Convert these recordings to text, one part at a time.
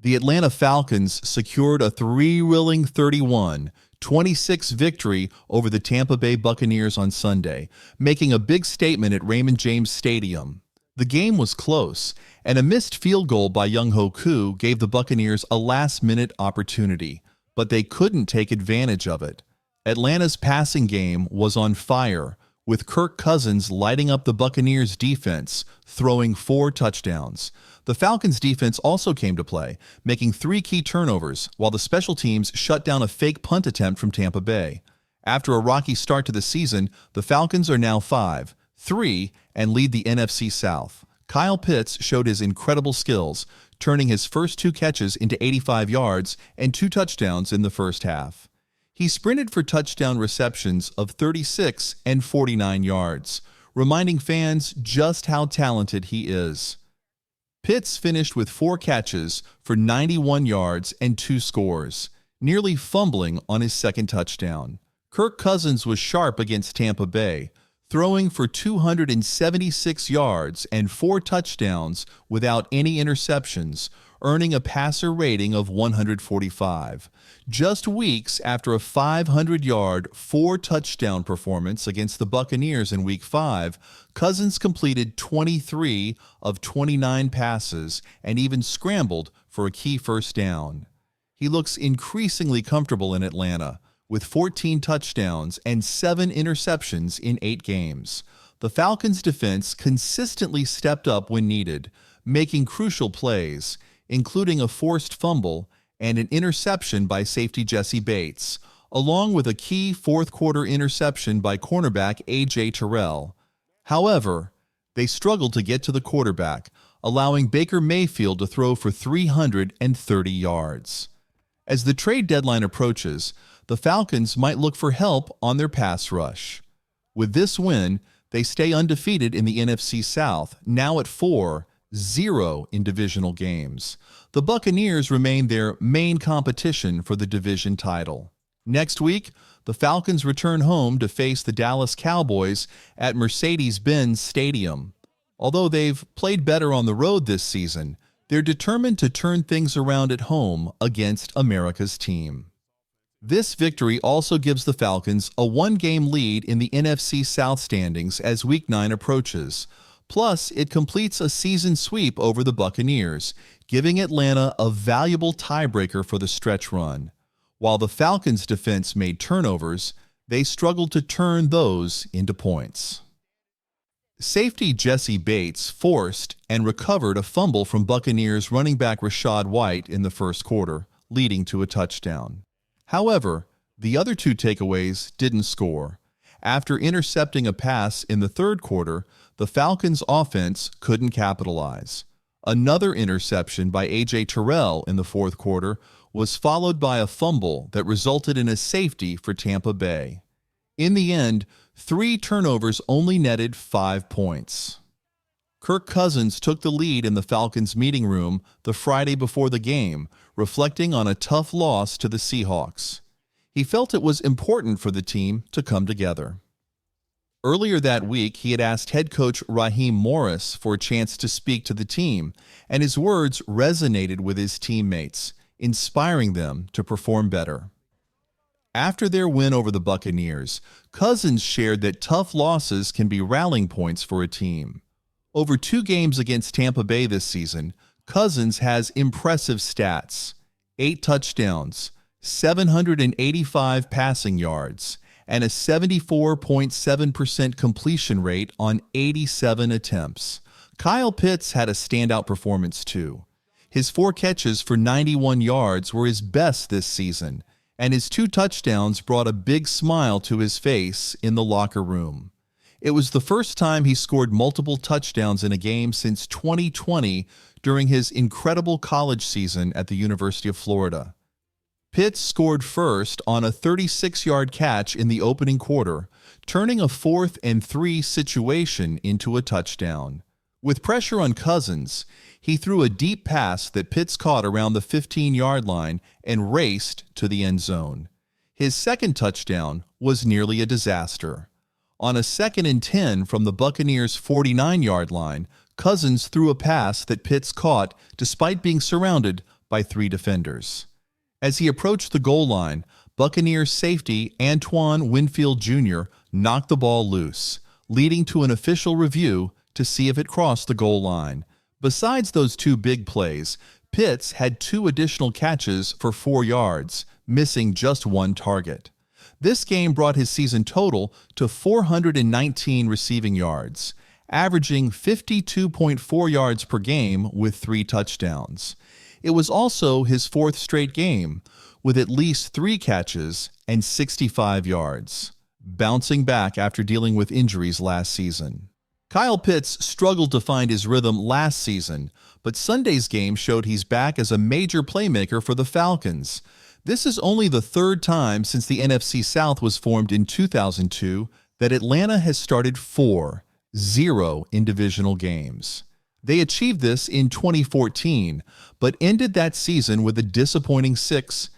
The Atlanta Falcons secured a three-wheeling 31-26 victory over the Tampa Bay Buccaneers on Sunday, making a big statement at Raymond James Stadium. The game was close, and a missed field goal by Younghoe Koo gave the Buccaneers a last-minute opportunity, but they couldn't take advantage of it. Atlanta's passing game was on fire, with Kirk Cousins lighting up the Buccaneers' defense, throwing 4 touchdowns. The Falcons' defense also came to play, making 3 key turnovers, while the special teams shut down a fake punt attempt from Tampa Bay. After a rocky start to the season, the Falcons are now 5-3 and lead the NFC South. Kyle Pitts showed his incredible skills, turning his first 2 catches into 85 yards and 2 touchdowns in the first half. He sprinted for touchdown receptions of 36 and 49 yards, reminding fans just how talented he is. Pitts finished with 4 catches for 91 yards and 2 scores, nearly fumbling on his second touchdown. Kirk Cousins was sharp against Tampa Bay, throwing for 276 yards and 4 touchdowns without any interceptions, earning a passer rating of 145. Just weeks after a 500-yard, 4-touchdown performance against the Buccaneers in Week 5, Cousins completed 23 of 29 passes and even scrambled for a key first down. He looks increasingly comfortable in Atlanta, with 14 touchdowns and 7 interceptions in 8 games. The Falcons' defense consistently stepped up when needed, making crucial plays, including a forced fumble and an interception by safety Jessie Bates, along with a key fourth-quarter interception by cornerback A.J. Terrell. However, they struggled to get to the quarterback, allowing Baker Mayfield to throw for 330 yards. As the trade deadline approaches, the Falcons might look for help on their pass rush. With this win, they stay undefeated in the NFC South, now at 4-0 in divisional games. The Buccaneers remain their main competition for the division title. Next week, the Falcons return home to face the Dallas Cowboys at Mercedes-Benz Stadium. Although they've played better on the road this season, they're determined to turn things around at home against America's team. This victory also gives the Falcons a 1-game lead in the NFC South standings as Week 9 approaches. Plus, it completes a season sweep over the Buccaneers, giving Atlanta a valuable tiebreaker for the stretch run. While the Falcons' defense made turnovers, they struggled to turn those into points. Safety Jessie Bates forced and recovered a fumble from Buccaneers running back Rachaad White in the first quarter, leading to a touchdown. However, the other 2 takeaways didn't score. After intercepting a pass in the third quarter, the Falcons' offense couldn't capitalize. Another interception by A.J. Terrell in the fourth quarter was followed by a fumble that resulted in a safety for Tampa Bay. In the end, 3 turnovers only netted 5 points. Kirk Cousins took the lead in the Falcons' meeting room the Friday before the game, reflecting on a tough loss to the Seahawks. He felt it was important for the team to come together. Earlier that week, he had asked head coach Raheem Morris for a chance to speak to the team, and his words resonated with his teammates, inspiring them to perform better. After their win over the Buccaneers, Cousins shared that tough losses can be rallying points for a team. Over 2 games against Tampa Bay this season, Cousins has impressive stats: 8 touchdowns, 785 passing yards, and a 74.7% completion rate on 87 attempts. Kyle Pitts had a standout performance too. His 4 catches for 91 yards were his best this season, and his 2 touchdowns brought a big smile to his face in the locker room. It was the first time he scored multiple touchdowns in a game since 2020 during his incredible college season at the University of Florida. Pitts scored first on a 36-yard catch in the opening quarter, turning a 4th and 3 situation into a touchdown. With pressure on Cousins, he threw a deep pass that Pitts caught around the 15-yard line and raced to the end zone. His second touchdown was nearly a disaster. On a 2nd and 10 from the Buccaneers' 49-yard line, Cousins threw a pass that Pitts caught despite being surrounded by 3 defenders. As he approached the goal line, Buccaneers safety Antoine Winfield Jr. knocked the ball loose, leading to an official review to see if it crossed the goal line. Besides those 2 big plays, Pitts had 2 additional catches for 4 yards, missing just 1 target. This game brought his season total to 419 receiving yards, averaging 52.4 yards per game with 3 touchdowns. It was also his 4th straight game, with at least 3 catches and 65 yards, bouncing back after dealing with injuries last season. Kyle Pitts struggled to find his rhythm last season, but Sunday's game showed he's back as a major playmaker for the Falcons. This is only the 3rd time since the NFC South was formed in 2002 that Atlanta has started 4-0 in divisional games. They achieved this in 2014, but ended that season with a disappointing 6-10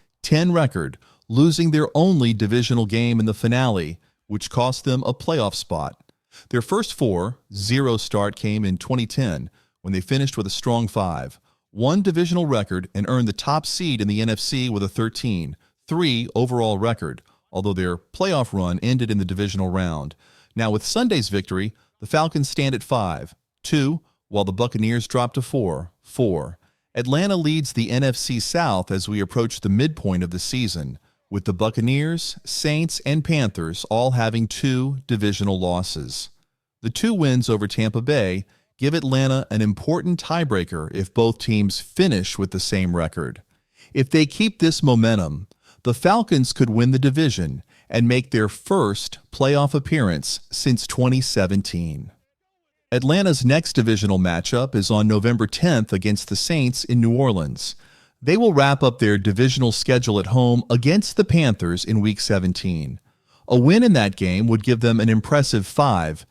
record, losing their only divisional game in the finale, which cost them a playoff spot. Their first 4-0 start came in 2010, when they finished with a strong 5-1 divisional record and earned the top seed in the NFC with a 13-3 overall record, although their playoff run ended in the divisional round. Now with Sunday's victory, the Falcons stand at 5-2, while the Buccaneers drop to 4-4. Atlanta leads the NFC South as we approach the midpoint of the season, with the Buccaneers, Saints, and Panthers all having 2 divisional losses. The 2 wins over Tampa Bay give Atlanta an important tiebreaker if both teams finish with the same record. If they keep this momentum, the Falcons could win the division and make their first playoff appearance since 2017. Atlanta's next divisional matchup is on November 10th against the Saints in New Orleans. They will wrap up their divisional schedule at home against the Panthers in Week 17. A win in that game would give them an impressive 5-0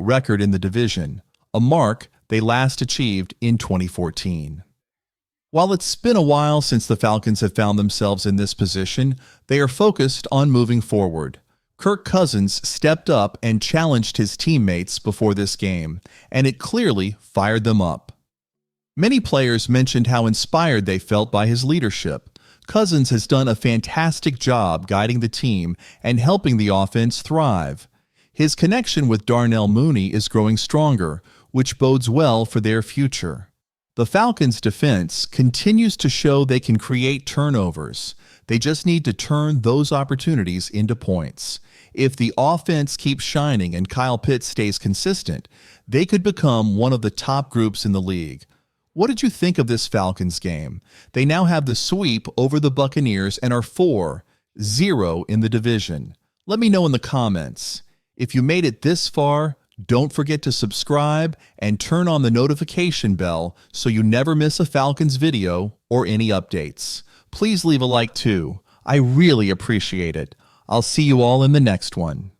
record in the division, a mark they last achieved in 2014. While it's been a while since the Falcons have found themselves in this position, they are focused on moving forward. Kirk Cousins stepped up and challenged his teammates before this game, and it clearly fired them up. Many players mentioned how inspired they felt by his leadership. Cousins has done a fantastic job guiding the team and helping the offense thrive. His connection with Darnell Mooney is growing stronger, which bodes well for their future. The Falcons' defense continues to show they can create turnovers. They just need to turn those opportunities into points. If the offense keeps shining and Kyle Pitts stays consistent, they could become one of the top groups in the league. What did you think of this Falcons game? They now have the sweep over the Buccaneers and are 4-0 in the division. Let me know in the comments. If you made it this far, don't forget to subscribe and turn on the notification bell so you never miss a Falcons video or any updates. Please leave a like too. I really appreciate it. I'll see you all in the next one.